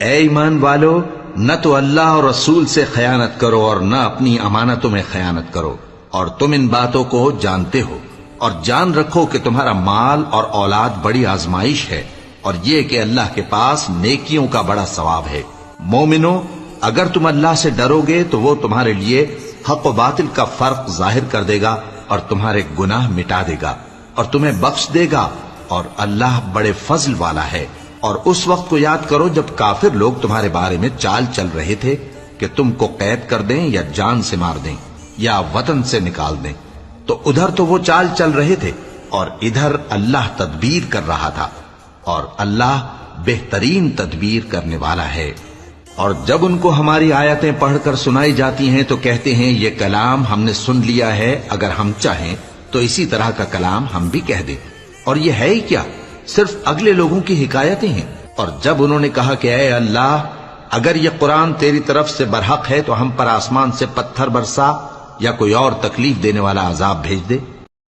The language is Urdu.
اے ایمان والو، نہ تو اللہ اور رسول سے خیانت کرو اور نہ اپنی امانتوں میں خیانت کرو، اور تم ان باتوں کو جانتے ہو، اور جان رکھو کہ تمہارا مال اور اولاد بڑی آزمائش ہے، اور یہ کہ اللہ کے پاس نیکیوں کا بڑا ثواب ہے۔ مومنو، اگر تم اللہ سے ڈرو گے تو وہ تمہارے لیے حق و باطل کا فرق ظاہر کر دے گا اور تمہارے گناہ مٹا دے گا اور تمہیں بخش دے گا، اور اللہ بڑے فضل والا ہے۔ اور اس وقت کو یاد کرو جب کافر لوگ تمہارے بارے میں چال چل رہے تھے کہ تم کو قید کر دیں یا جان سے مار دیں یا وطن سے نکال دیں، تو ادھر تو وہ چال چل رہے تھے اور ادھر اللہ تدبیر کر رہا تھا، اور اللہ بہترین تدبیر کرنے والا ہے۔ اور جب ان کو ہماری آیتیں پڑھ کر سنائی جاتی ہیں تو کہتے ہیں یہ کلام ہم نے سن لیا ہے، اگر ہم چاہیں تو اسی طرح کا کلام ہم بھی کہہ دیں، اور یہ ہے ہی کیا، صرف اگلے لوگوں کی حکایتیں ہیں۔ اور جب انہوں نے کہا کہ اے اللہ، اگر یہ قرآن تیری طرف سے برحق ہے تو ہم پر آسمان سے پتھر برسا یا کوئی اور تکلیف دینے والا عذاب بھیج دے،